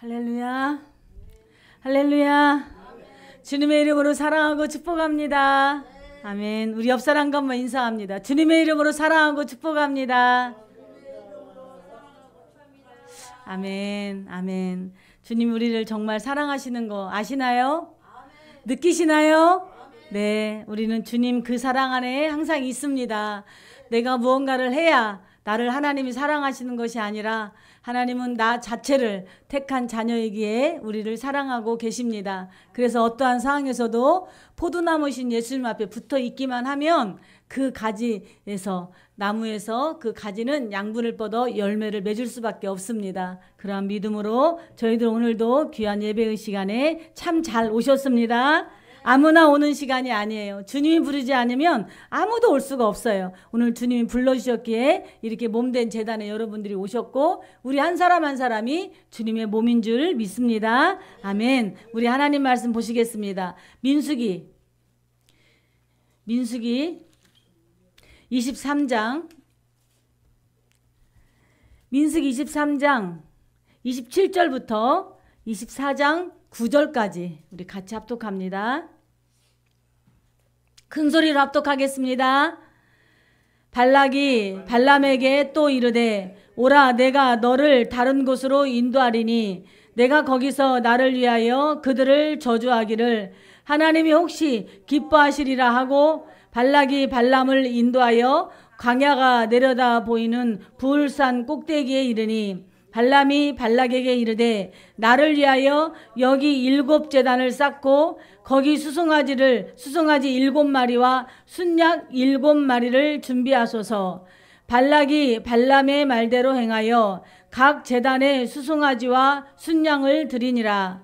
할렐루야. 할렐루야. 주님의 이름으로 사랑하고 축복합니다. 아멘. 우리 옆 사람과만 인사합니다. 주님의 이름으로 사랑하고 축복합니다. 아멘. 아멘. 주님 우리를 정말 사랑하시는 거 아시나요? 느끼시나요? 네, 우리는 주님 그 사랑 안에 항상 있습니다. 내가 무언가를 해야 나를 하나님이 사랑하시는 것이 아니라 하나님은 나 자체를 택한 자녀이기에 우리를 사랑하고 계십니다. 그래서 어떠한 상황에서도 포도나무신 예수님 앞에 붙어 있기만 하면 그 가지에서, 나무에서 그 가지는 양분을 뻗어 열매를 맺을 수밖에 없습니다. 그러한 믿음으로 저희들 오늘도 귀한 예배의 시간에 참 잘 오셨습니다. 아무나 오는 시간이 아니에요. 주님이 부르지 않으면 아무도 올 수가 없어요. 오늘 주님이 불러주셨기에 이렇게 몸된 제단에 여러분들이 오셨고 우리 한 사람 한 사람이 주님의 몸인 줄 믿습니다. 아멘. 우리 하나님 말씀 보시겠습니다. 민수기 23장 민수기 23장 27절부터 24장 9절까지 우리 같이 합독합니다. 큰 소리로 합독하겠습니다. 발락이 발람에게 또 이르되 오라 내가 너를 다른 곳으로 인도하리니 내가 거기서 나를 위하여 그들을 저주하기를 하나님이 혹시 기뻐하시리라 하고 발락이 발람을 인도하여 광야가 내려다 보이는 부울산 꼭대기에 이르니 발람이 발락에게 이르되 나를 위하여 여기 7 제단을 쌓고 거기 수송아지 7마리와 순양 7마리를 준비하소서. 발락이 발람의 말대로 행하여 각 제단에 수송아지와 순양을 드리니라.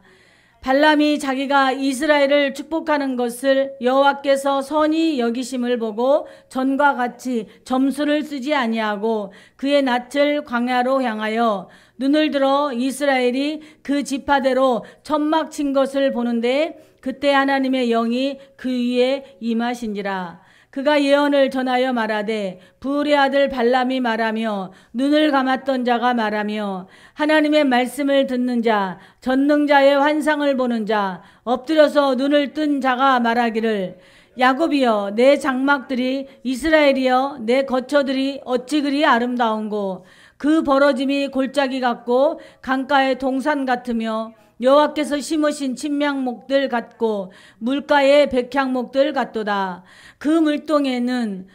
발람이 자기가 이스라엘을 축복하는 것을 여호와께서 선히 여기심을 보고 전과 같이 점수를 쓰지 아니하고 그의 낯을 광야로 향하여 눈을 들어 이스라엘이 그 지파대로 천막 친 것을 보는데 그때 하나님의 영이 그 위에 임하신지라. 그가 예언을 전하여 말하되 부울의 아들 발람이 말하며 눈을 감았던 자가 말하며 하나님의 말씀을 듣는 자 전능자의 환상을 보는 자 엎드려서 눈을 뜬 자가 말하기를 야곱이여 내 장막들이 이스라엘이여 내 거처들이 어찌 그리 아름다운고 그 벌어짐이 골짜기 같고 강가의 동산 같으며 여호와께서 심으신 침향목들 같고 물가의 백향목들 같도다. 그 물동에는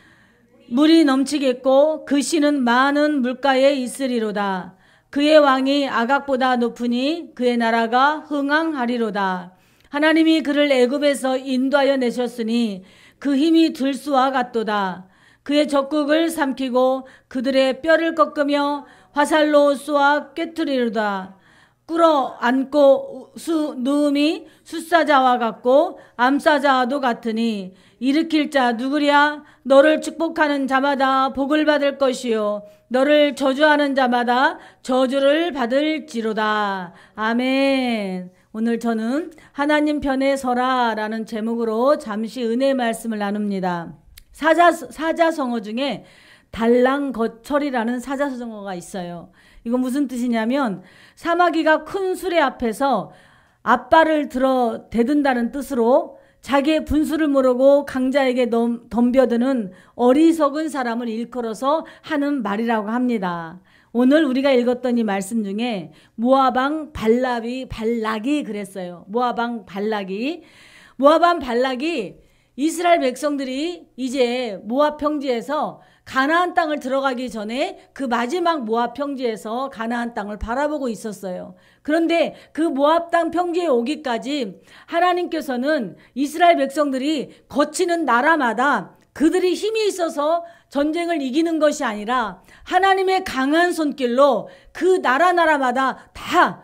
물이 넘치겠고 그 씨는 많은 물가에 있으리로다. 그의 왕이 아각보다 높으니 그의 나라가 흥왕하리로다. 하나님이 그를 애굽에서 인도하여 내셨으니 그 힘이 들수와 같도다. 그의 적국을 삼키고 그들의 뼈를 꺾으며 화살로 쏘아 꿰트리로다. 꿇어 앉고 누움이 숫사자와 같고 암사자와도 같으니 일으킬 자 누구랴? 너를 축복하는 자마다 복을 받을 것이요 너를 저주하는 자마다 저주를 받을지로다. 아멘. 오늘 저는 하나님 편에 서라라는 제목으로 잠시 은혜의 말씀을 나눕니다. 사자성어 중에 달랑거철이라는 사자성어가 있어요. 이건 무슨 뜻이냐면 사마귀가 큰 수레 앞에서 앞발을 들어 대든다는 뜻으로 자기의 분수를 모르고 강자에게 덤벼드는 어리석은 사람을 일컬어서 하는 말이라고 합니다. 오늘 우리가 읽었던 이 말씀 중에 모압 왕 발락이 그랬어요. 모압 왕 발락이 이스라엘 백성들이 이제 모압 평지에서 가나안 땅을 들어가기 전에 그 마지막 모압 평지에서 가나안 땅을 바라보고 있었어요. 그런데 그 모압 땅 평지에 오기까지 하나님께서는 이스라엘 백성들이 거치는 나라마다 그들이 힘이 있어서 전쟁을 이기는 것이 아니라 하나님의 강한 손길로 그 나라마다 다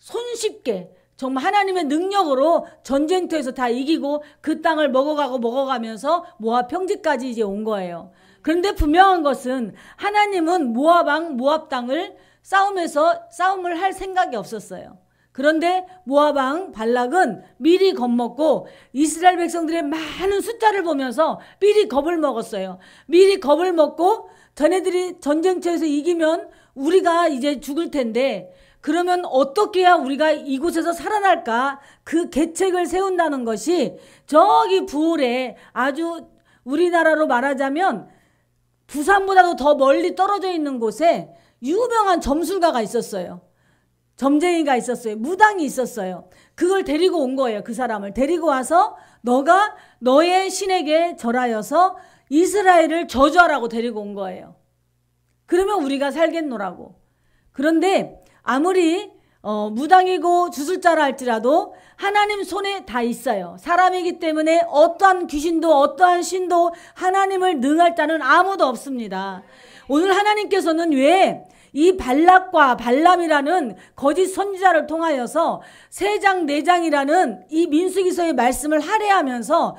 손쉽게 정말 하나님의 능력으로 전쟁터에서 다 이기고 그 땅을 먹어가면서 모압 평지까지 이제 온 거예요. 그런데 분명한 것은 하나님은 모압 왕 모압 땅을 싸움을 할 생각이 없었어요. 그런데 모압 왕 발락은 미리 겁먹고 이스라엘 백성들의 많은 숫자를 보면서 미리 겁을 먹었어요. 미리 겁을 먹고 전애들이 전쟁터에서 이기면 우리가 이제 죽을 텐데 그러면 어떻게 해야 우리가 이곳에서 살아날까? 그 계책을 세운다는 것이 저기 부울에 아주 우리나라로 말하자면 부산보다도 더 멀리 떨어져 있는 곳에 유명한 점술가가 있었어요. 점쟁이가 있었어요. 무당이 있었어요. 그걸 데리고 온 거예요. 그 사람을 데리고 와서 너가 너의 신에게 절하여서 이스라엘을 저주하라고 데리고 온 거예요. 그러면 우리가 살겠노라고. 그런데 아무리 무당이고 주술자라 할지라도 하나님 손에 다 있어요. 사람이기 때문에 어떠한 귀신도 어떠한 신도 하나님을 능할 자는 아무도 없습니다. 오늘 하나님께서는 왜 이 발락과 발람이라는 거짓 선지자를 통하여서 3장 4장이라는 이 민수기서의 말씀을 할애하면서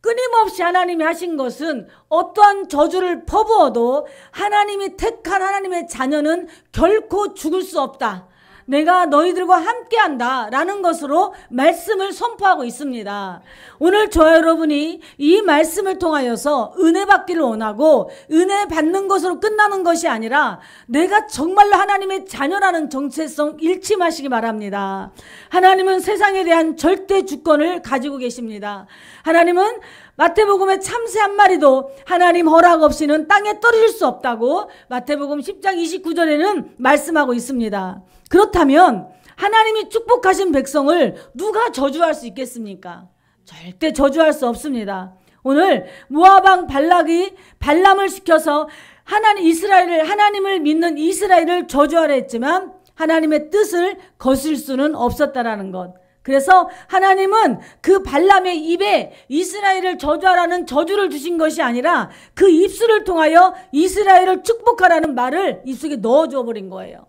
끊임없이 하나님이 하신 것은 어떠한 저주를 퍼부어도 하나님이 택한 하나님의 자녀는 결코 죽을 수 없다. 내가 너희들과 함께한다 라는 것으로 말씀을 선포하고 있습니다. 오늘 저와 여러분이 이 말씀을 통하여서 은혜 받기를 원하고 은혜 받는 것으로 끝나는 것이 아니라 내가 정말로 하나님의 자녀라는 정체성 잃지 마시기 바랍니다. 하나님은 세상에 대한 절대 주권을 가지고 계십니다. 하나님은 마태복음의 참새 한 마리도 하나님 허락 없이는 땅에 떨어질 수 없다고 마태복음 10장 29절에는 말씀하고 있습니다. 그렇다면 하나님이 축복하신 백성을 누가 저주할 수 있겠습니까? 절대 저주할 수 없습니다. 오늘 모압 왕 발락이 발람을 시켜서 하나님을 믿는 이스라엘을 저주하려 했지만 하나님의 뜻을 거슬 수는 없었다라는 것. 그래서 하나님은 그 발람의 입에 이스라엘을 저주하라는 저주를 주신 것이 아니라 그 입술을 통하여 이스라엘을 축복하라는 말을 입속에 넣어줘 버린 거예요.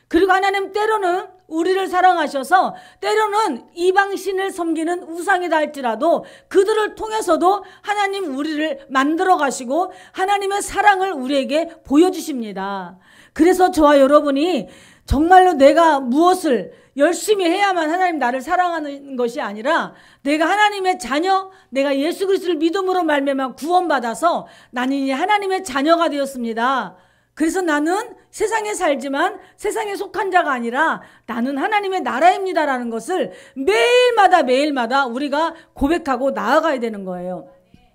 그리고 하나님 때로는 우리를 사랑하셔서 때로는 이방신을 섬기는 우상이다 할지라도 그들을 통해서도 하나님 우리를 만들어 가시고 하나님의 사랑을 우리에게 보여주십니다. 그래서 저와 여러분이 정말로 내가 무엇을 열심히 해야만 하나님 나를 사랑하는 것이 아니라 내가 하나님의 자녀, 내가 예수 그리스도를 믿음으로 말미암아 구원받아서 나는 이제 하나님의 자녀가 되었습니다. 그래서 나는 세상에 살지만 세상에 속한 자가 아니라 나는 하나님의 나라입니다라는 것을 매일마다 우리가 고백하고 나아가야 되는 거예요.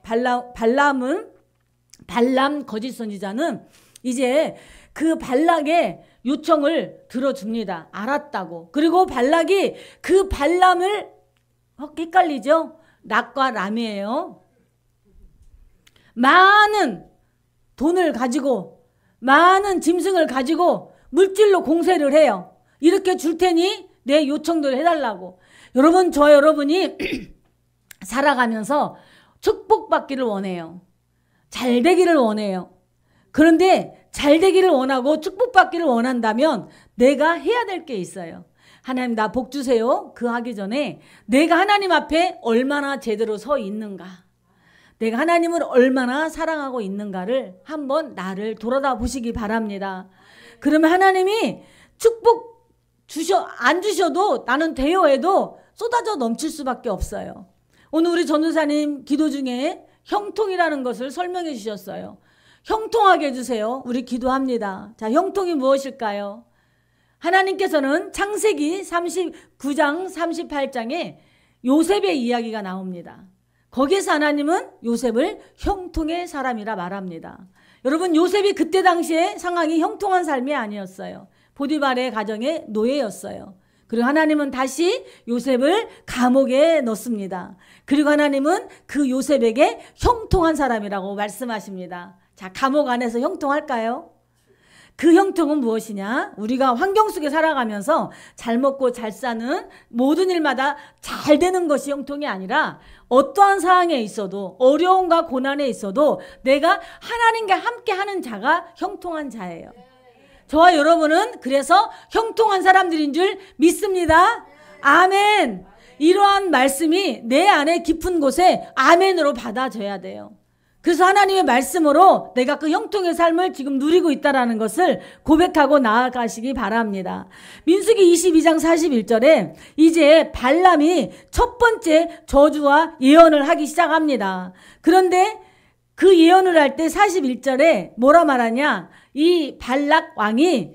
발람 거짓 선지자는 이제 그 발락의 요청을 들어줍니다. 알았다고. 그리고 발락이 그 발람을 헷갈리죠? 락과 람이에요. 많은 돈을 가지고 많은 짐승을 가지고 물질로 공세를 해요. 이렇게 줄 테니 내 요청대로 해달라고. 여러분, 저와 여러분이 살아가면서 축복받기를 원해요. 잘 되기를 원해요. 그런데 잘 되기를 원하고 축복받기를 원한다면 내가 해야 될 게 있어요. 하나님 나 복 주세요. 그 하기 전에 내가 하나님 앞에 얼마나 제대로 서 있는가, 내가 하나님을 얼마나 사랑하고 있는가를 한번 나를 돌아다 보시기 바랍니다. 그러면 하나님이 축복 안 주셔도 나는 대여해도 쏟아져 넘칠 수밖에 없어요. 오늘 우리 전도사님 기도 중에 형통이라는 것을 설명해 주셨어요. 형통하게 해주세요. 우리 기도합니다. 자, 형통이 무엇일까요? 하나님께서는 창세기 39장 38장에 요셉의 이야기가 나옵니다. 거기에서 하나님은 요셉을 형통의 사람이라 말합니다. 여러분, 요셉이 그때 당시에 상황이 형통한 삶이 아니었어요. 보디발의 가정의 노예였어요. 그리고 하나님은 다시 요셉을 감옥에 넣습니다. 그리고 하나님은 그 요셉에게 형통한 사람이라고 말씀하십니다. 자, 감옥 안에서 형통할까요? 그 형통은 무엇이냐? 우리가 환경 속에 살아가면서 잘 먹고 잘 사는 모든 일마다 잘 되는 것이 형통이 아니라 어떠한 상황에 있어도 어려움과 고난에 있어도 내가 하나님과 함께 하는 자가 형통한 자예요. 저와 여러분은 그래서 형통한 사람들인 줄 믿습니다. 아멘. 이러한 말씀이 내 안에 깊은 곳에 아멘으로 받아져야 돼요. 그래서 하나님의 말씀으로 내가 그 형통의 삶을 지금 누리고 있다는 것을 고백하고 나아가시기 바랍니다. 민수기 22장 41절에 이제 발람이 첫 번째 저주와 예언을 하기 시작합니다. 그런데 그 예언을 할 때 41절에 뭐라 말하냐? 이 발락 왕이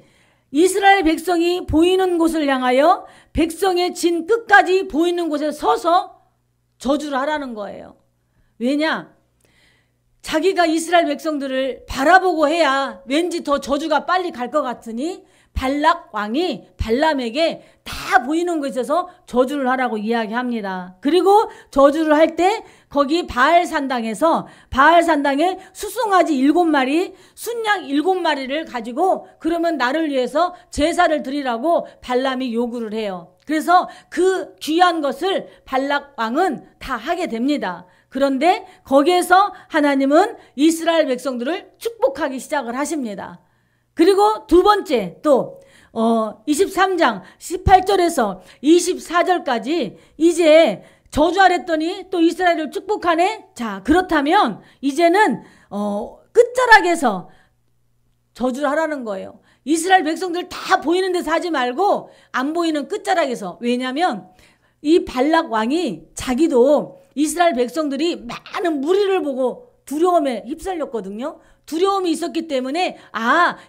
이스라엘 백성이 보이는 곳을 향하여 백성의 진 끝까지 보이는 곳에 서서 저주를 하라는 거예요. 왜냐? 자기가 이스라엘 백성들을 바라보고 해야 왠지 더 저주가 빨리 갈 것 같으니 발락 왕이 발람에게 다 보이는 곳에서 저주를 하라고 이야기합니다. 그리고 저주를 할 때 거기 바알산당에서 바알산당에 수송아지 7마리, 순양 7마리를 가지고 그러면 나를 위해서 제사를 드리라고 발람이 요구를 해요. 그래서 그 귀한 것을 발락 왕은 다 하게 됩니다. 그런데 거기에서 하나님은 이스라엘 백성들을 축복하기 시작을 하십니다. 그리고 두 번째 또 23장 18절에서 24절까지 이제 저주하랬더니 또 이스라엘을 축복하네. 자, 그렇다면 이제는 끝자락에서 저주를 하라는 거예요. 이스라엘 백성들 다 보이는 데서 하지 말고 안 보이는 끝자락에서. 왜냐하면 이 발락 왕이 자기도 이스라엘 백성들이 많은 무리를 보고 두려움에 휩쓸렸거든요. 두려움이 있었기 때문에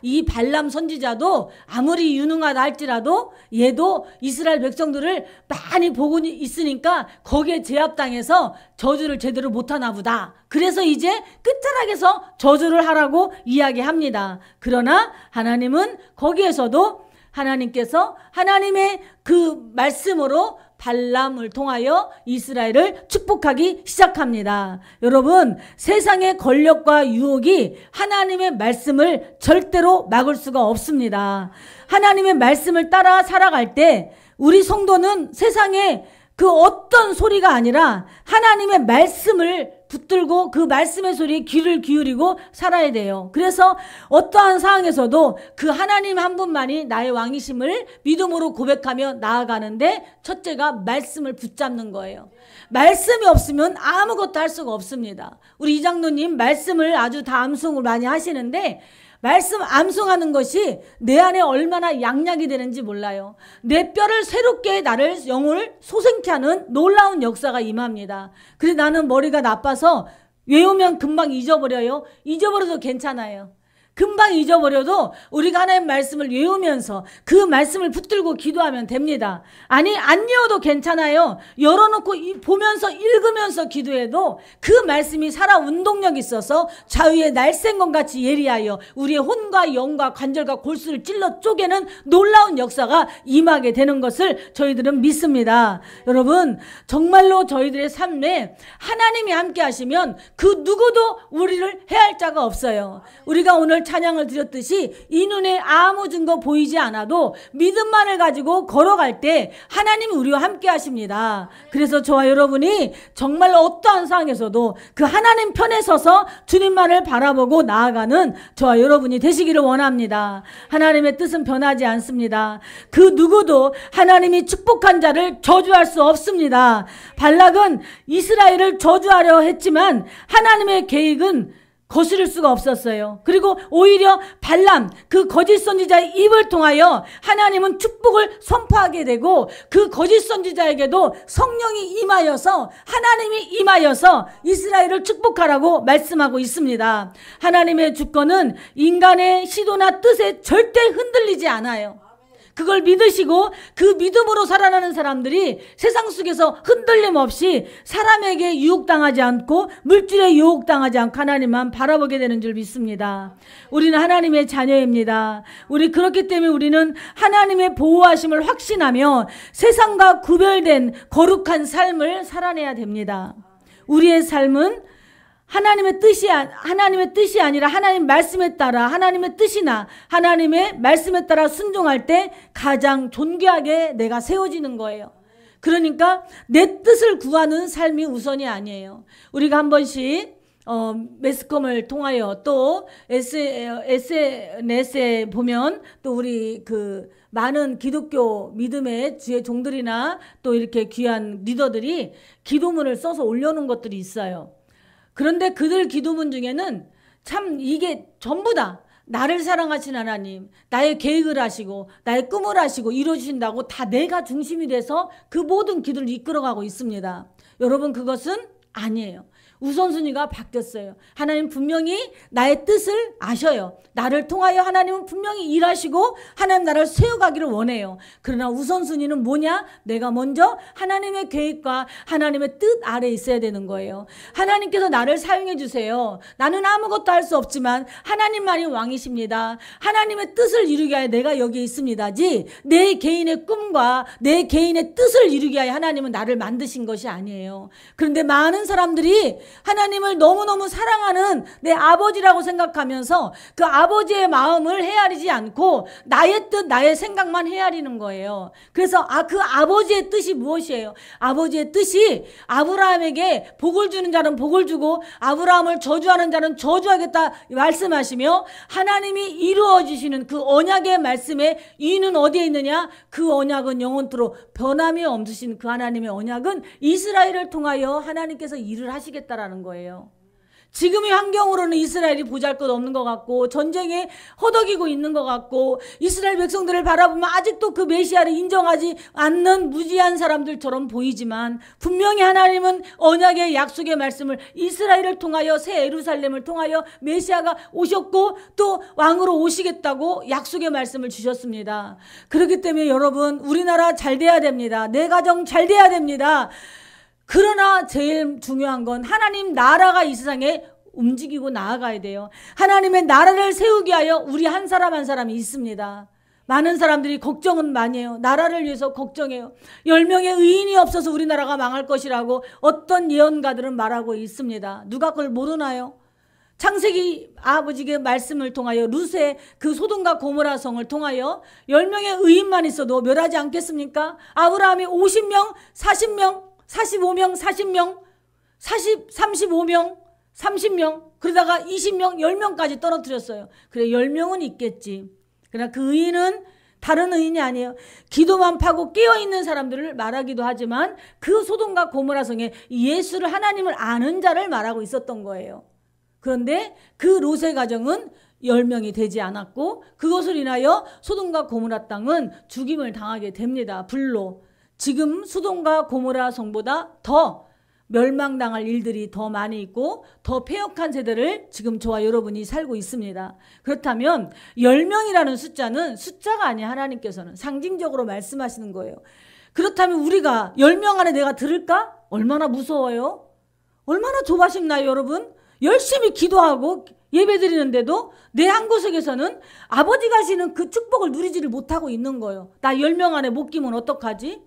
이 발람 선지자도 아무리 유능하다 할지라도 얘도 이스라엘 백성들을 많이 보고 있으니까 거기에 제압당해서 저주를 제대로 못하나 보다. 그래서 이제 끝자락에서 저주를 하라고 이야기합니다. 그러나 하나님은 거기에서도 하나님께서 하나님의 그 말씀으로 발람을 통하여 이스라엘을 축복하기 시작합니다. 여러분, 세상의 권력과 유혹이 하나님의 말씀을 절대로 막을 수가 없습니다. 하나님의 말씀을 따라 살아갈 때 우리 성도는 세상에 그 어떤 소리가 아니라 하나님의 말씀을 붙들고 그 말씀의 소리에 귀를 기울이고 살아야 돼요. 그래서 어떠한 상황에서도 그 하나님 한 분만이 나의 왕이심을 믿음으로 고백하며 나아가는데 첫째가 말씀을 붙잡는 거예요. 말씀이 없으면 아무것도 할 수가 없습니다. 우리 이장로님 말씀을 아주 다 암송을 많이 하시는데 말씀 암송하는 것이 내 안에 얼마나 양약이 되는지 몰라요. 내 뼈를 새롭게 나를 영을 소생케 하는 놀라운 역사가 임합니다. 그래서 나는 머리가 나빠서 외우면 금방 잊어버려요. 잊어버려도 괜찮아요. 금방 잊어버려도 우리가 하나님 말씀을 외우면서 그 말씀을 붙들고 기도하면 됩니다. 아니 안 외워도 괜찮아요. 열어놓고 보면서 읽으면서 기도해도 그 말씀이 살아 운동력이 있어서 좌우의 날쌘것 같이 예리하여 우리의 혼과 영과 관절과 골수를 찔러 쪼개는 놀라운 역사가 임하게 되는 것을 저희들은 믿습니다. 여러분, 정말로 저희들의 삶에 하나님이 함께 하시면 그 누구도 우리를 해할 자가 없어요. 우리가 오늘 찬양을 드렸듯이 이 눈에 아무 증거 보이지 않아도 믿음만을 가지고 걸어갈 때 하나님이 우리와 함께 하십니다. 그래서 저와 여러분이 정말 어떠한 상황에서도 그 하나님 편에 서서 주님만을 바라보고 나아가는 저와 여러분이 되시기를 원합니다. 하나님의 뜻은 변하지 않습니다. 그 누구도 하나님이 축복한 자를 저주할 수 없습니다. 발락은 이스라엘을 저주하려 했지만 하나님의 계획은 거스릴 수가 없었어요. 그리고 오히려 발람, 그 거짓 선지자의 입을 통하여 하나님은 축복을 선포하게 되고 그 거짓 선지자에게도 성령이 임하여서 하나님이 임하여서 이스라엘을 축복하라고 말씀하고 있습니다. 하나님의 주권은 인간의 시도나 뜻에 절대 흔들리지 않아요. 그걸 믿으시고 그 믿음으로 살아가는 사람들이 세상 속에서 흔들림 없이 사람에게 유혹당하지 않고 물질에 유혹당하지 않고 하나님만 바라보게 되는 줄 믿습니다. 우리는 하나님의 자녀입니다. 우리 그렇기 때문에 우리는 하나님의 보호하심을 확신하며 세상과 구별된 거룩한 삶을 살아내야 됩니다. 우리의 삶은 하나님의 뜻이 아니라 하나님 말씀에 따라 하나님의 뜻이나 하나님의 말씀에 따라 순종할 때 가장 존귀하게 내가 세워지는 거예요. 그러니까 내 뜻을 구하는 삶이 우선이 아니에요. 우리가 한 번씩 매스컴을 통하여 또 SNS에 보면 또 우리 그 많은 기독교 믿음의 주의 종들이나 또 이렇게 귀한 리더들이 기도문을 써서 올려놓은 것들이 있어요. 그런데 그들 기도문 중에는 참 이게 전부 다 나를 사랑하신 하나님, 나의 계획을 하시고 나의 꿈을 하시고 이루어주신다고 다 내가 중심이 돼서 그 모든 기도를 이끌어가고 있습니다. 여러분, 그것은 아니에요. 우선순위가 바뀌었어요. 하나님 분명히 나의 뜻을 아셔요. 나를 통하여 하나님은 분명히 일하시고 하나님 나라를 세워가기를 원해요. 그러나 우선순위는 뭐냐? 내가 먼저 하나님의 계획과 하나님의 뜻 아래에 있어야 되는 거예요. 하나님께서 나를 사용해 주세요. 나는 아무것도 할 수 없지만 하나님만이 왕이십니다. 하나님의 뜻을 이루게 하여 내가 여기에 있습니다지 내 개인의 꿈과 내 개인의 뜻을 이루게 하여 하나님은 나를 만드신 것이 아니에요. 그런데 많은 사람들이 하나님을 너무너무 사랑하는 내 아버지라고 생각하면서 그 아버지의 마음을 헤아리지 않고 나의 뜻, 나의 생각만 헤아리는 거예요. 그래서 그 아버지의 뜻이 무엇이에요? 아버지의 뜻이 아브라함에게 복을 주는 자는 복을 주고 아브라함을 저주하는 자는 저주하겠다 말씀하시며 하나님이 이루어 주시는 그 언약의 말씀에 이는 어디에 있느냐? 그 언약은 영원토록 변함이 없으신 그 하나님의 언약은 이스라엘을 통하여 하나님께서 일을 하시겠다라는 거예요. 지금의 환경으로는 이스라엘이 보잘것없는 것 같고 전쟁에 허덕이고 있는 것 같고 이스라엘 백성들을 바라보면 아직도 그 메시아를 인정하지 않는 무지한 사람들처럼 보이지만 분명히 하나님은 언약의 약속의 말씀을 이스라엘을 통하여 새 예루살렘을 통하여 메시아가 오셨고 또 왕으로 오시겠다고 약속의 말씀을 주셨습니다. 그렇기 때문에 여러분 우리나라 잘 돼야 됩니다. 내 가정 잘 돼야 됩니다. 그러나 제일 중요한 건 하나님 나라가 이 세상에 움직이고 나아가야 돼요. 하나님의 나라를 세우기 위하여 우리 한 사람 한 사람이 있습니다. 많은 사람들이 걱정은 많이 해요. 나라를 위해서 걱정해요. 10명의 의인이 없어서 우리나라가 망할 것이라고 어떤 예언가들은 말하고 있습니다. 누가 그걸 모르나요? 창세기 아버지의 말씀을 통하여 룻의 그 소돔과 고모라 성을 통하여 10명의 의인만 있어도 멸하지 않겠습니까? 아브라함이 50명, 40명, 45명, 40명, 35명, 30명, 그러다가 20명, 10명까지 떨어뜨렸어요. 그래 10명은 있겠지. 그러나 그 의인은 다른 의인이 아니에요. 기도만 파고 깨어있는 사람들을 말하기도 하지만 그 소돔과 고모라 성에 예수를 하나님을 아는 자를 말하고 있었던 거예요. 그런데 그 롯의 가정은 10명이 되지 않았고 그것을 인하여 소돔과 고모라 땅은 죽임을 당하게 됩니다. 불로. 지금 소돔과 고모라 성보다 더 멸망당할 일들이 더 많이 있고 더 패역한 세대를 지금 저와 여러분이 살고 있습니다. 그렇다면 10명이라는 숫자는 숫자가 아니야. 하나님께서는 상징적으로 말씀하시는 거예요. 그렇다면 우리가 10명 안에 내가 들을까? 얼마나 무서워요? 얼마나 조바심나요 여러분? 열심히 기도하고 예배 드리는데도 내 한 구석에서는 아버지 가시는 그 축복을 누리지를 못하고 있는 거예요. 나 10명 안에 못 끼면 어떡하지?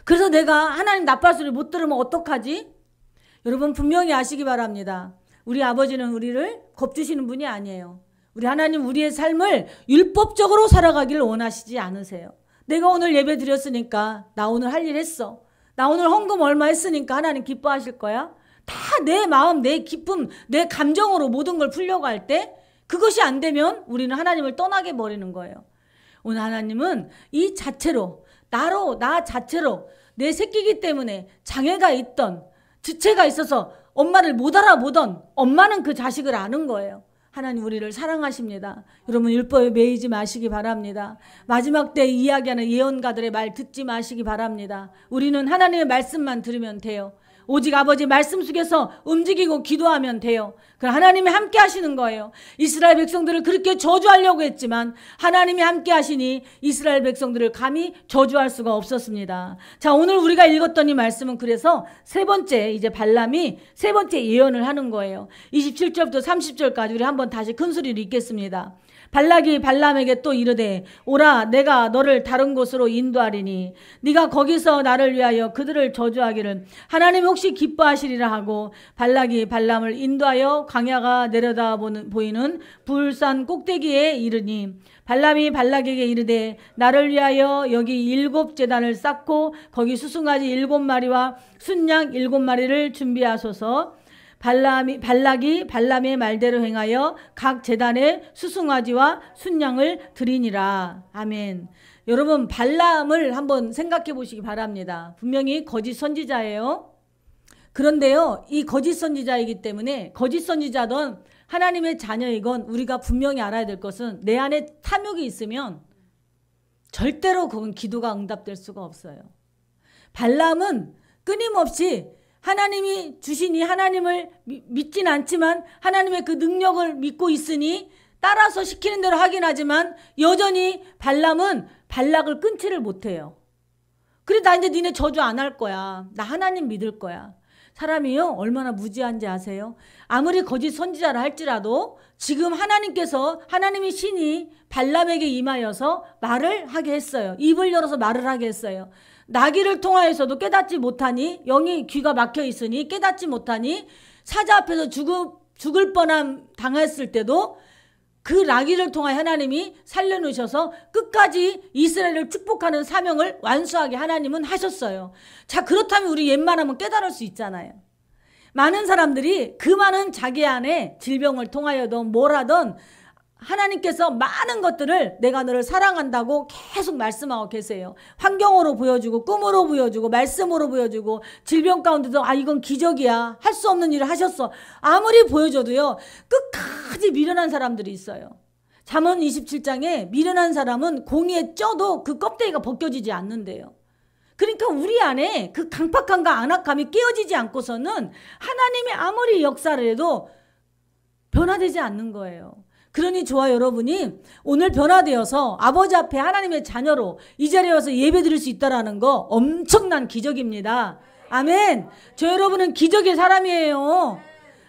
그래서 내가 하나님 나팔 소리 못 들으면 어떡하지? 여러분 분명히 아시기 바랍니다. 우리 아버지는 우리를 겁주시는 분이 아니에요. 우리 하나님 우리의 삶을 율법적으로 살아가기를 원하시지 않으세요. 내가 오늘 예배 드렸으니까 나 오늘 할 일 했어. 나 오늘 헌금 얼마 했으니까 하나님 기뻐하실 거야? 다 내 마음, 내 기쁨, 내 감정으로 모든 걸 풀려고 할 때 그것이 안 되면 우리는 하나님을 떠나게 버리는 거예요. 오늘 하나님은 이 자체로 나 자체로 내 새끼이기 때문에 장애가 있던 지체가 있어서 엄마를 못 알아보던 엄마는 그 자식을 아는 거예요. 하나님 우리를 사랑하십니다. 여러분 율법에 매이지 마시기 바랍니다. 마지막 때 이야기하는 예언가들의 말 듣지 마시기 바랍니다. 우리는 하나님의 말씀만 들으면 돼요. 오직 아버지 말씀 속에서 움직이고 기도하면 돼요. 그럼 하나님이 함께 하시는 거예요. 이스라엘 백성들을 그렇게 저주하려고 했지만 하나님이 함께 하시니 이스라엘 백성들을 감히 저주할 수가 없었습니다. 자, 오늘 우리가 읽었던 이 말씀은 그래서 세 번째 이제 발람이 세 번째 예언을 하는 거예요. 27절부터 30절까지 우리 한번 다시 큰 소리로 읽겠습니다. 발락이 발람에게 또 이르되 오라 내가 너를 다른 곳으로 인도하리니 네가 거기서 나를 위하여 그들을 저주하기를 하나님 혹시 기뻐하시리라 하고 발락이 발람을 인도하여 광야가 내려다 보이는 불산 꼭대기에 이르니 발람이 발락에게 이르되 나를 위하여 여기 7 제단을 쌓고 거기 수송아지 7마리와 순양 7마리를 준비하소서. 발락이 발람의 말대로 행하여 각 제단에 수송아지와 순양을 드리니라. 아멘. 여러분 발람을 한번 생각해 보시기 바랍니다. 분명히 거짓 선지자예요. 그런데요 이 거짓 선지자이기 때문에 거짓 선지자든 하나님의 자녀이건 우리가 분명히 알아야 될 것은 내 안에 탐욕이 있으면 절대로 그건 기도가 응답될 수가 없어요. 발람은 끊임없이 하나님이 주시니 하나님을 믿진 않지만 하나님의 그 능력을 믿고 있으니 따라서 시키는 대로 하긴 하지만 여전히 발람은 발락을 끊지를 못해요. 그래, 나 이제 니네 저주 안 할 거야. 나 하나님 믿을 거야. 사람이요, 얼마나 무지한지 아세요? 아무리 거짓 선지자라 할지라도 지금 하나님께서, 하나님의 신이 발람에게 임하여서 말을 하게 했어요. 입을 열어서 말을 하게 했어요. 나귀를 통하여서도 깨닫지 못하니, 영이 귀가 막혀 있으니 깨닫지 못하니, 사자 앞에서 죽을 뻔한 당했을 때도 그 나귀를 통하여 하나님이 살려놓으셔서 끝까지 이스라엘을 축복하는 사명을 완수하게 하나님은 하셨어요. 자, 그렇다면 우리 웬만하면 깨달을 수 있잖아요. 많은 사람들이 그 많은 자기 안에 질병을 통하여든 뭘 하든 하나님께서 많은 것들을 내가 너를 사랑한다고 계속 말씀하고 계세요. 환경으로 보여주고, 꿈으로 보여주고, 말씀으로 보여주고, 질병 가운데도 이건 기적이야, 할 수 없는 일을 하셨어, 아무리 보여줘도요 끝까지 미련한 사람들이 있어요. 잠언 27장에 미련한 사람은 공이에 쪄도 그 껍데기가 벗겨지지 않는데요. 그러니까 우리 안에 그 강팍함과 안악함이 깨어지지 않고서는 하나님이 아무리 역사를 해도 변화되지 않는 거예요. 그러니 저와 여러분이 오늘 변화되어서 아버지 앞에 하나님의 자녀로 이 자리에 와서 예배 드릴 수 있다는 거 엄청난 기적입니다. 아멘. 저 여러분은 기적의 사람이에요.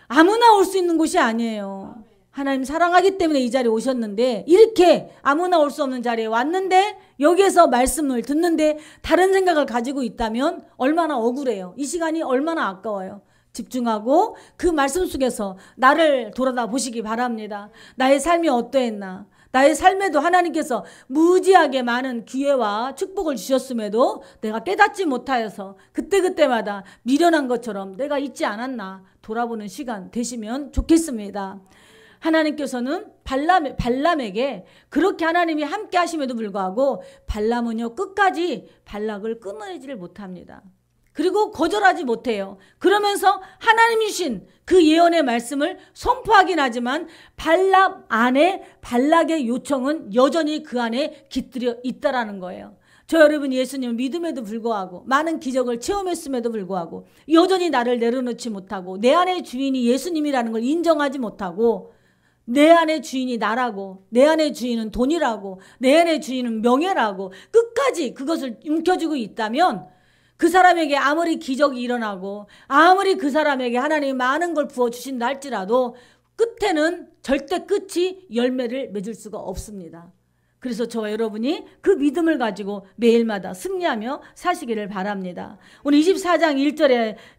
아무나 올 수 있는 곳이 아니에요. 하나님 사랑하기 때문에 이 자리에 오셨는데, 이렇게 아무나 올 수 없는 자리에 왔는데 여기에서 말씀을 듣는데 다른 생각을 가지고 있다면 얼마나 억울해요. 이 시간이 얼마나 아까워요. 집중하고 그 말씀 속에서 나를 돌아다 보시기 바랍니다. 나의 삶이 어떠했나? 나의 삶에도 하나님께서 무지하게 많은 기회와 축복을 주셨음에도 내가 깨닫지 못하여서 그때그때마다 미련한 것처럼 내가 잊지 않았나 돌아보는 시간 되시면 좋겠습니다. 하나님께서는 발람에게 그렇게 하나님이 함께 하심에도 불구하고 발람은요 끝까지 발락을 끊어내지를 못합니다. 그리고 거절하지 못해요. 그러면서 하나님이 주신 그 예언의 말씀을 선포하긴 하지만 발람 안에 발락의 요청은 여전히 그 안에 깃들여 있다라는 거예요. 저 여러분, 예수님을 믿음에도 불구하고 많은 기적을 체험했음에도 불구하고 여전히 나를 내려놓지 못하고 내 안의 주인이 예수님이라는 걸 인정하지 못하고 내 안의 주인이 나라고, 내 안의 주인은 돈이라고, 내 안의 주인은 명예라고 끝까지 그것을 움켜쥐고 있다면 그 사람에게 아무리 기적이 일어나고 아무리 그 사람에게 하나님이 많은 걸 부어주신다 할지라도 끝에는 절대 끝이 열매를 맺을 수가 없습니다. 그래서 저와 여러분이 그 믿음을 가지고 매일마다 승리하며 사시기를 바랍니다. 오늘 24장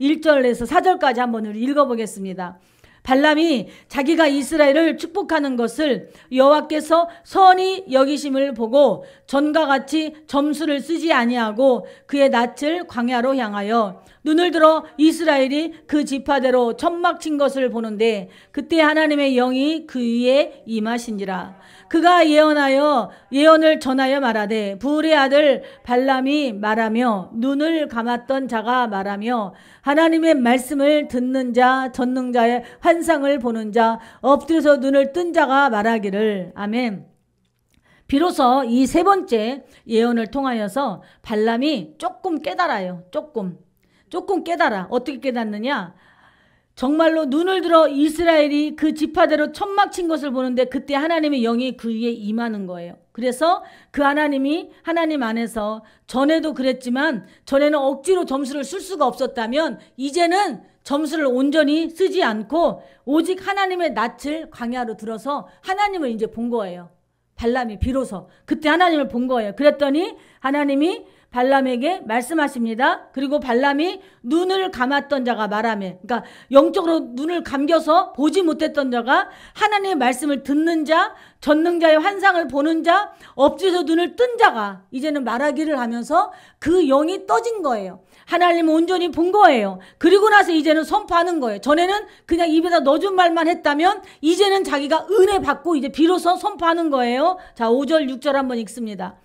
1절에서 4절까지 한번 우리 읽어보겠습니다. 발람이 자기가 이스라엘을 축복하는 것을 여호와께서 선히 여기심을 보고 전과 같이 점수를 쓰지 아니하고 그의 낯을 광야로 향하여 눈을 들어 이스라엘이 그 지파대로 천막 친 것을 보는데 그때 하나님의 영이 그 위에 임하신지라. 그가 예언을 전하여 말하되 부울의 아들 발람이 말하며 눈을 감았던 자가 말하며 하나님의 말씀을 듣는 자, 전능자의 환상을 보는 자, 엎드려서 눈을 뜬 자가 말하기를. 아멘. 비로소 이 세 번째 예언을 통하여서 발람이 조금 깨달아요. 조금 깨달아. 어떻게 깨닫느냐? 정말로 눈을 들어 이스라엘이 그 지파대로 천막 친 것을 보는데 그때 하나님의 영이 그 위에 임하는 거예요. 그래서 그 하나님이 하나님 안에서 전에도 그랬지만 전에는 억지로 점수를 쓸 수가 없었다면 이제는 점수를 온전히 쓰지 않고 오직 하나님의 낯을 광야로 들어서 하나님을 이제 본 거예요. 발람이 비로소 그때 하나님을 본 거예요. 그랬더니 하나님이 발람에게 말씀하십니다. 그리고 발람이 눈을 감았던 자가 말하며, 그러니까 영적으로 눈을 감겨서 보지 못했던 자가 하나님의 말씀을 듣는 자, 전능자의 환상을 보는 자, 엎드려서 눈을 뜬 자가 이제는 말하기를 하면서 그 영이 떠진 거예요. 하나님을 온전히 본 거예요. 그리고 나서 이제는 선포하는 거예요. 전에는 그냥 입에다 넣어준 말만 했다면 이제는 자기가 은혜 받고 이제 비로소 선포하는 거예요. 자, 5절 6절 한번 읽습니다.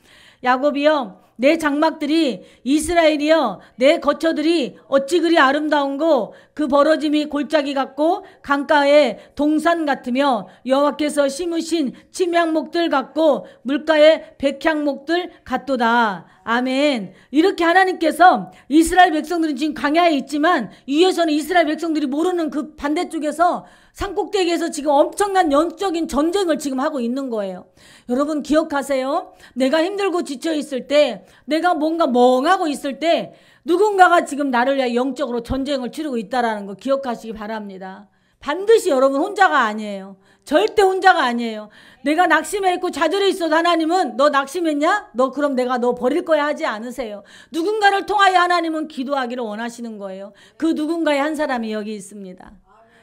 야곱이여, 내 장막들이, 이스라엘이여, 내 거처들이 어찌 그리 아름다운고 그 벌어짐이 골짜기 같고 강가의 동산 같으며 여호와께서 심으신 침향목들 같고 물가의 백향목들 같도다. 아멘. 이렇게 하나님께서 이스라엘 백성들은 지금 광야에 있지만 위에서는 이스라엘 백성들이 모르는 그 반대쪽에서 산꼭대기에서 지금 엄청난 영적인 전쟁을 지금 하고 있는 거예요. 여러분 기억하세요. 내가 힘들고 지쳐 있을 때, 내가 뭔가 멍하고 있을 때 누군가가 지금 나를 위해 영적으로 전쟁을 치르고 있다는 거 기억하시기 바랍니다. 반드시 여러분 혼자가 아니에요. 절대 혼자가 아니에요. 내가 낙심해 있고 좌절해 있어도 하나님은 너 낙심했냐? 너 그럼 내가 너 버릴 거야 하지 않으세요. 누군가를 통하여 하나님은 기도하기를 원하시는 거예요. 그 누군가의 한 사람이 여기 있습니다.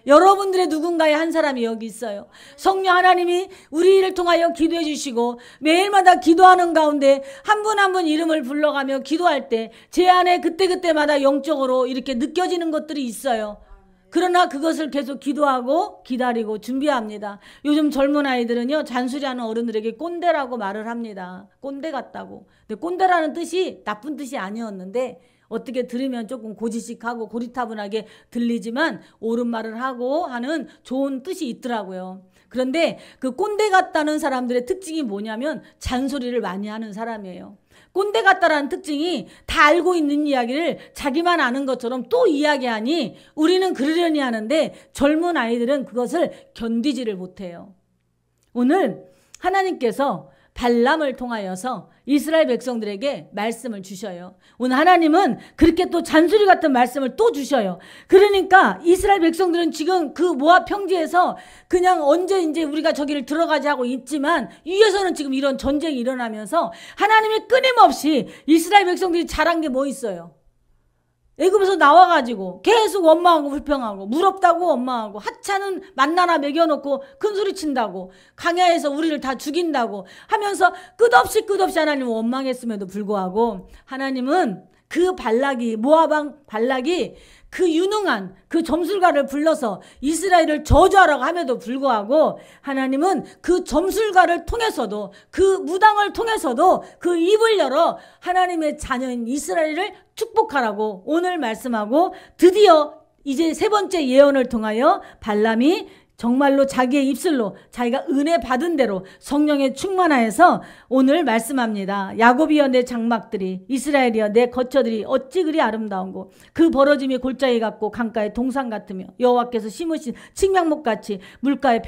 여러분들의 누군가의 한 사람이 여기 있어요. 성령 하나님이 우리를 통하여 기도해 주시고 매일마다 기도하는 가운데 한 분 한 분 이름을 불러가며 기도할 때 제 안에 그때그때마다 영적으로 이렇게 느껴지는 것들이 있어요. 그러나 그것을 계속 기도하고 기다리고 준비합니다. 요즘 젊은 아이들은요, 잔소리하는 어른들에게 꼰대라고 말을 합니다. 꼰대 같다고. 근데 꼰대라는 뜻이 나쁜 뜻이 아니었는데 어떻게 들으면 조금 고지식하고 고리타분하게 들리지만 옳은 말을 하고 하는 좋은 뜻이 있더라고요. 그런데 그 꼰대 같다는 사람들의 특징이 뭐냐면 잔소리를 많이 하는 사람이에요. 꼰대 같다라는 특징이 다 알고 있는 이야기를 자기만 아는 것처럼 또 이야기하니 우리는 그러려니 하는데 젊은 아이들은 그것을 견디지를 못해요. 오늘 하나님께서 발람을 통하여서 이스라엘 백성들에게 말씀을 주셔요. 오늘 하나님은 그렇게 또 잔소리 같은 말씀을 또 주셔요. 그러니까 이스라엘 백성들은 지금 그 모압 평지에서 그냥 언제 이제 우리가 저기를 들어가지 하고 있지만 위에서는 지금 이런 전쟁이 일어나면서 하나님이 끊임없이 이스라엘 백성들이 잘한 게 뭐 있어요? 애굽에서 나와가지고 계속 원망하고 불평하고 물 없다고 원망하고 하찮은 만나나 먹여놓고 큰소리 친다고 광야에서 우리를 다 죽인다고 하면서 끝없이 하나님을 원망했음에도 불구하고 하나님은 그 발락이 모압 왕 발락이 그 유능한 그 점술가를 불러서 이스라엘을 저주하라고 함에도 불구하고 하나님은 그 점술가를 통해서도 그 무당을 통해서도 그 입을 열어 하나님의 자녀인 이스라엘을 축복하라고 오늘 말씀하고 드디어 이제 세 번째 예언을 통하여 발람이 정말로 자기의 입술로 자기가 은혜 받은 대로 성령에 충만하여서 오늘 말씀합니다. 야곱이여 내 장막들이 이스라엘이여 내 거처들이 어찌 그리 아름다운고 그 벌어짐이 골짜기 같고 강가의 동산 같으며 여호와께서 심으신 칡향목같이 물가의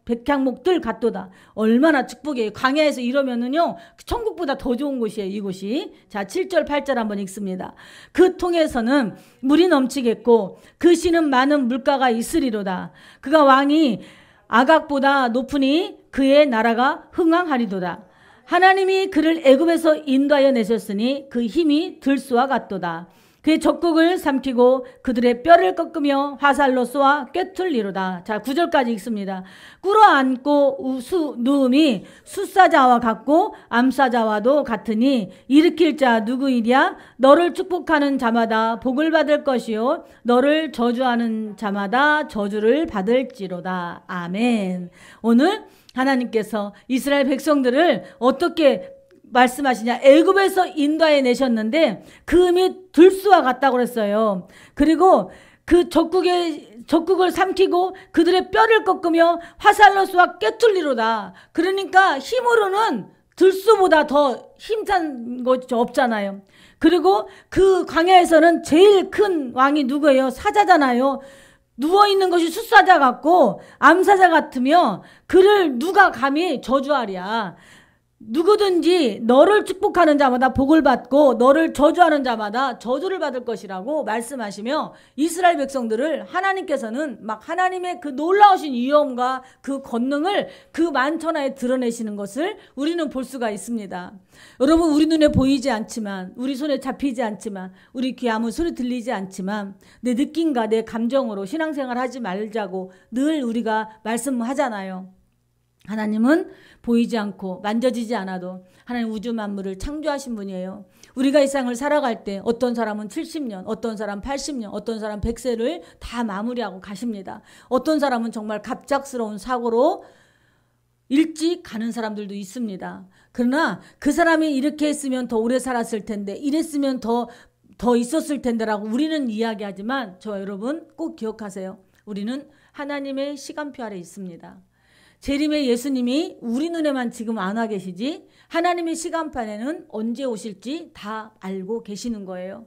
백향목들 같도다. 얼마나 축복이에요. 광야에서 이러면은요 천국보다 더 좋은 곳이에요. 이곳이. 자 7절 8절 한번 읽습니다. 그 통에서는 물이 넘치겠고 그 씨는 많은 물가가 있으리로다. 그가 왕이 아각보다 높으니 그의 나라가 흥왕하리도다. 하나님이 그를 애굽에서 인도하여 내셨으니 그 힘이 들소와 같도다. 그의 적국을 삼키고 그들의 뼈를 꺾으며 화살로 쏘아 꿰뚫리로다. 자 9절까지 읽습니다. 꿇어앉고 누움이 숫사자와 같고 암사자와도 같으니 일으킬 자 누구이랴? 너를 축복하는 자마다 복을 받을 것이요 너를 저주하는 자마다 저주를 받을지로다. 아멘. 오늘 하나님께서 이스라엘 백성들을 어떻게 말씀하시냐? 애굽에서 인도해 내셨는데 그 힘이 들수와 같다고 그랬어요. 그리고 그 적국을 삼키고 그들의 뼈를 꺾으며 화살로 쏘아 꿰뚫리로다. 그러니까 힘으로는 들수보다 더 힘찬 것이 없잖아요. 그리고 그 광야에서는 제일 큰 왕이 누구예요? 사자잖아요. 누워있는 것이 숫사자 같고 암사자 같으며 그를 누가 감히 저주하랴. 누구든지 너를 축복하는 자마다 복을 받고 너를 저주하는 자마다 저주를 받을 것이라고 말씀하시며 이스라엘 백성들을 하나님께서는 막 하나님의 그 놀라우신 위엄과 그 권능을 그 만천하에 드러내시는 것을 우리는 볼 수가 있습니다. 여러분 우리 눈에 보이지 않지만 우리 손에 잡히지 않지만 우리 귀에 아무 소리 들리지 않지만 내 느낌과 내 감정으로 신앙생활 하지 말자고 늘 우리가 말씀하잖아요. 하나님은 보이지 않고 만져지지 않아도 하나님 우주 만물을 창조하신 분이에요. 우리가 이 세상을 살아갈 때 어떤 사람은 70년, 어떤 사람 80년, 어떤 사람 100세를 다 마무리하고 가십니다. 어떤 사람은 정말 갑작스러운 사고로 일찍 가는 사람들도 있습니다. 그러나 그 사람이 이렇게 했으면 더 오래 살았을 텐데 이랬으면 더 있었을 텐데라고 우리는 이야기하지만 저 여러분 꼭 기억하세요. 우리는 하나님의 시간표 아래 있습니다. 재림의 예수님이 우리 눈에만 지금 안 와 계시지 하나님의 시간판에는 언제 오실지 다 알고 계시는 거예요.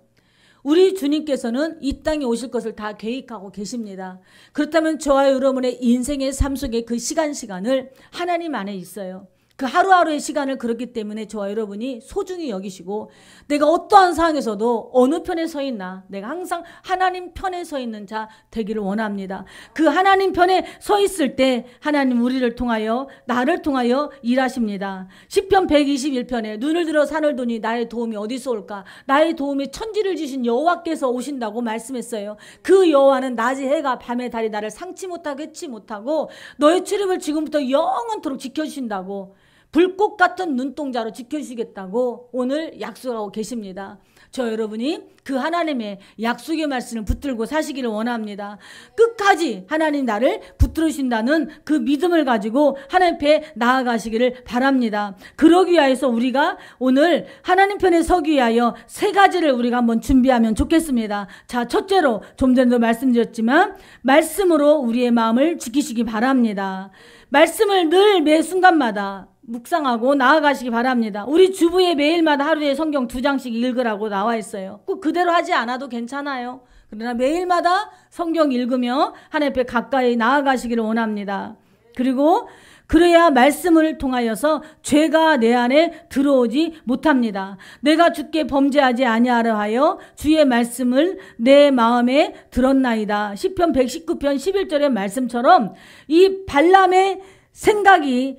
우리 주님께서는 이 땅에 오실 것을 다 계획하고 계십니다. 그렇다면 저와 여러분의 인생의 삶 속에 그 시간을 하나님 안에 있어요. 그 하루하루의 시간을 그렇기 때문에 저와 여러분이 소중히 여기시고 내가 어떠한 상황에서도 어느 편에 서 있나 내가 항상 하나님 편에 서 있는 자 되기를 원합니다. 그 하나님 편에 서 있을 때 하나님 우리를 통하여 나를 통하여 일하십니다. 시편 121편에 눈을 들어 산을 보니 나의 도움이 어디서 올까? 나의 도움이 천지를 지신 여호와께서 오신다고 말씀했어요. 그 여호와는 낮에 해가 밤에 달이 나를 상치 못하고 해치 못하고 너의 출입을 지금부터 영원토록 지켜주신다고 불꽃 같은 눈동자로 지켜주시겠다고 오늘 약속하고 계십니다. 저 여러분이 그 하나님의 약속의 말씀을 붙들고 사시기를 원합니다. 끝까지 하나님 나를 붙들으신다는 그 믿음을 가지고 하나님 앞에 나아가시기를 바랍니다. 그러기 위해서 우리가 오늘 하나님 편에 서기 위하여 세 가지를 우리가 한번 준비하면 좋겠습니다. 자, 첫째로 좀 전에도 말씀드렸지만 말씀으로 우리의 마음을 지키시기 바랍니다. 말씀을 늘 매 순간마다 묵상하고 나아가시기 바랍니다. 우리 주부에 매일마다 하루에 성경 2장씩 읽으라고 나와 있어요. 꼭 그대로 하지 않아도 괜찮아요. 그러나 매일마다 성경 읽으며 하나님 앞에 가까이 나아가시기를 원합니다. 그리고 그래야 말씀을 통하여서 죄가 내 안에 들어오지 못합니다. 내가 주께 범죄하지 아니하려 하여 주의 말씀을 내 마음에 들었나이다. 시편 119편 11절의 말씀처럼 이 발람의 생각이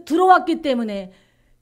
들어왔기 때문에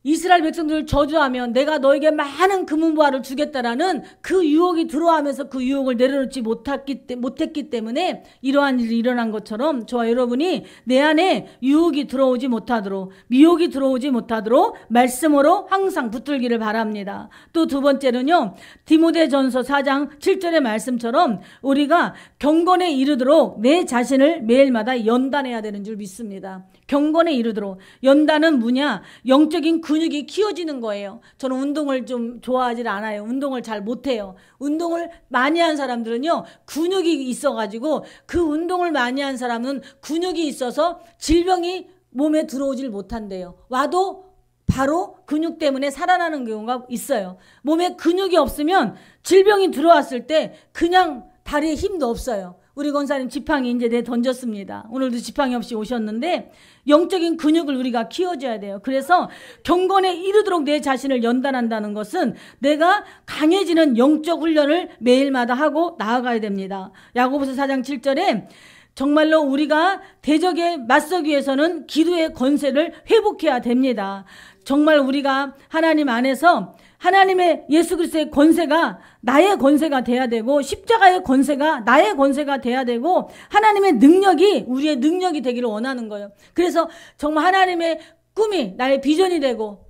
이스라엘 백성들을 저주하면 내가 너에게 많은 금은보화를 주겠다라는 그 유혹이 들어오면서 그 유혹을 내려놓지 못했기 때문에 이러한 일이 일어난 것처럼 저와 여러분이 내 안에 유혹이 들어오지 못하도록 미혹이 들어오지 못하도록 말씀으로 항상 붙들기를 바랍니다. 또 두 번째는요, 디모데전서 4장 7절의 말씀처럼 우리가 경건에 이르도록 내 자신을 매일마다 연단해야 되는 줄 믿습니다. 경건에 이르도록. 연단은 뭐냐? 영적인 근육이 키워지는 거예요. 저는 운동을 좀 좋아하지 않아요. 운동을 잘 못해요. 운동을 많이 한 사람들은요, 근육이 있어가지고 그 운동을 많이 한 사람은 근육이 있어서 질병이 몸에 들어오질 못한대요. 와도 바로 근육 때문에 살아나는 경우가 있어요. 몸에 근육이 없으면 질병이 들어왔을 때 그냥 다리에 힘도 없어요. 우리 권사님 지팡이 이제 내 던졌습니다. 오늘도 지팡이 없이 오셨는데 영적인 근육을 우리가 키워줘야 돼요. 그래서 경건에 이르도록 내 자신을 연단한다는 것은 내가 강해지는 영적 훈련을 매일마다 하고 나아가야 됩니다. 야고보서 4장 7절에 정말로 우리가 대적에 맞서기 위해서는 기도의 권세를 회복해야 됩니다. 정말 우리가 하나님 안에서 하나님의 예수 그리스도의 권세가 나의 권세가 돼야 되고 십자가의 권세가 나의 권세가 돼야 되고 하나님의 능력이 우리의 능력이 되기를 원하는 거예요. 그래서 정말 하나님의 꿈이 나의 비전이 되고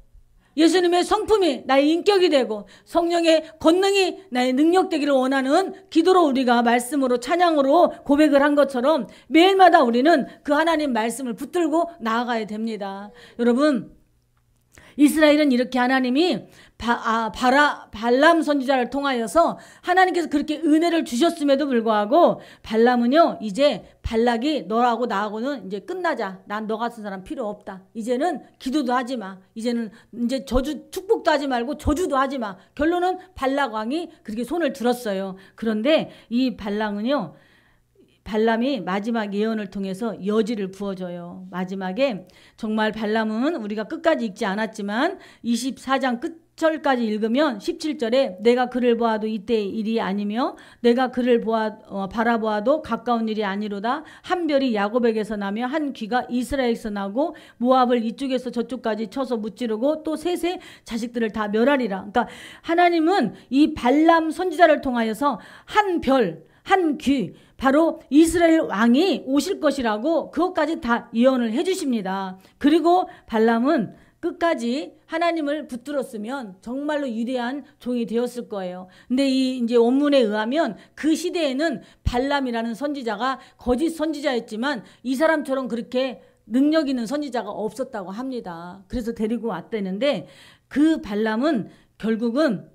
예수님의 성품이 나의 인격이 되고 성령의 권능이 나의 능력 되기를 원하는 기도로 우리가 말씀으로 찬양으로 고백을 한 것처럼 매일마다 우리는 그 하나님 말씀을 붙들고 나아가야 됩니다. 여러분, 이스라엘은 이렇게 하나님이 발람 선지자를 통하여서 하나님께서 그렇게 은혜를 주셨음에도 불구하고 발람은요, 이제 발락이 너하고 나하고는 이제 끝나자. 난 너 같은 사람 필요 없다. 이제는 기도도 하지 마. 이제는 이제 축복도 하지 말고 저주도 하지 마. 결론은 발락 왕이 그렇게 손을 들었어요. 그런데 이 발람이 마지막 예언을 통해서 여지를 부어줘요. 마지막에 정말 발람은 우리가 끝까지 읽지 않았지만 24장 끝절까지 읽으면 17절에 내가 그를 보아도 이때의 일이 아니며 내가 그를 바라보아도 가까운 일이 아니로다. 한 별이 야곱에게서 나며 한 귀가 이스라엘에서 나고 모압을 이쪽에서 저쪽까지 쳐서 무찌르고 또 셋의 자식들을 다 멸하리라. 그러니까 하나님은 이 발람 선지자를 통하여서 한 별, 한 귀, 바로 이스라엘 왕이 오실 것이라고 그것까지 다 예언을 해주십니다. 그리고 발람은 끝까지 하나님을 붙들었으면 정말로 위대한 종이 되었을 거예요. 근데 이제 원문에 의하면 그 시대에는 발람이라는 선지자가 거짓 선지자였지만 이 사람처럼 그렇게 능력 있는 선지자가 없었다고 합니다. 그래서 데리고 왔다는데 그 발람은 결국은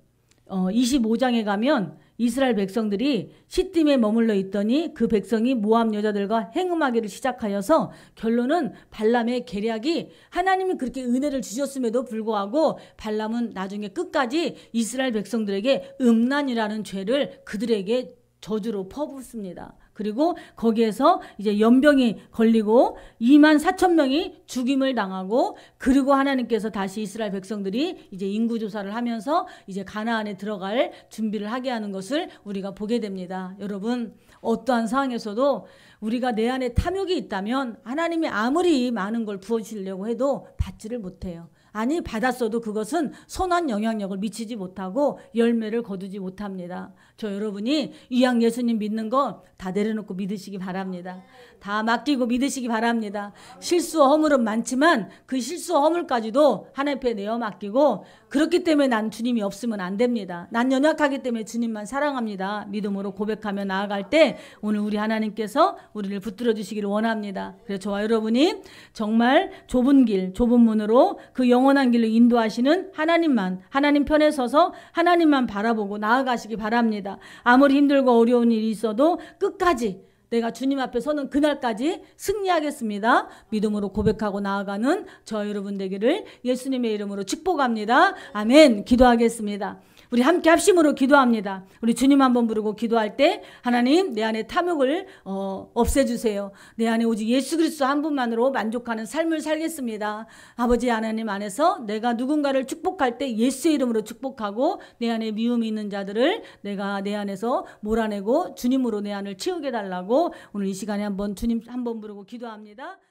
25장에 가면 이스라엘 백성들이 시딤에 머물러 있더니 그 백성이 모압 여자들과 행음하기를 시작하여서 결론은 발람의 계략이 하나님이 그렇게 은혜를 주셨음에도 불구하고 발람은 나중에 끝까지 이스라엘 백성들에게 음란이라는 죄를 그들에게 저주로 퍼붓습니다. 그리고 거기에서 이제 연병이 걸리고 24,000명이 죽임을 당하고, 그리고 하나님께서 다시 이스라엘 백성들이 이제 인구조사를 하면서 이제 가나안에 들어갈 준비를 하게 하는 것을 우리가 보게 됩니다. 여러분, 어떠한 상황에서도 우리가 내 안에 탐욕이 있다면 하나님이 아무리 많은 걸 부어주시려고 해도 받지를 못해요. 아니, 받았어도 그것은 선한 영향력을 미치지 못하고 열매를 거두지 못합니다. 저 여러분이 이왕 예수님 믿는 거 다 내려놓고 믿으시기 바랍니다. 다 맡기고 믿으시기 바랍니다. 실수와 허물은 많지만 그 실수와 허물까지도 하나님 앞에 내어 맡기고, 그렇기 때문에 난 주님이 없으면 안 됩니다. 난 연약하기 때문에 주님만 사랑합니다. 믿음으로 고백하며 나아갈 때 오늘 우리 하나님께서 우리를 붙들어 주시기를 원합니다. 그래서 저와 여러분이 정말 좁은 길, 좁은 문으로 그 영원한 길로 인도하시는 하나님만, 하나님 편에 서서 하나님만 바라보고 나아가시기 바랍니다. 아무리 힘들고 어려운 일이 있어도 끝까지 내가 주님 앞에 서는 그날까지 승리하겠습니다. 믿음으로 고백하고 나아가는 저 여러분 되기를 예수님의 이름으로 축복합니다. 아멘. 기도하겠습니다. 우리 함께 합심으로 기도합니다. 우리 주님 한번 부르고 기도할 때, 하나님 내 안에 탐욕을 없애주세요. 내 안에 오직 예수 그리스도 한 분만으로 만족하는 삶을 살겠습니다. 아버지 하나님 안에서 내가 누군가를 축복할 때 예수의 이름으로 축복하고, 내 안에 미움이 있는 자들을 내가 내 안에서 몰아내고 주님으로 내 안을 채우게 달라고 오늘 이 시간에 한번 주님 한번 부르고 기도합니다.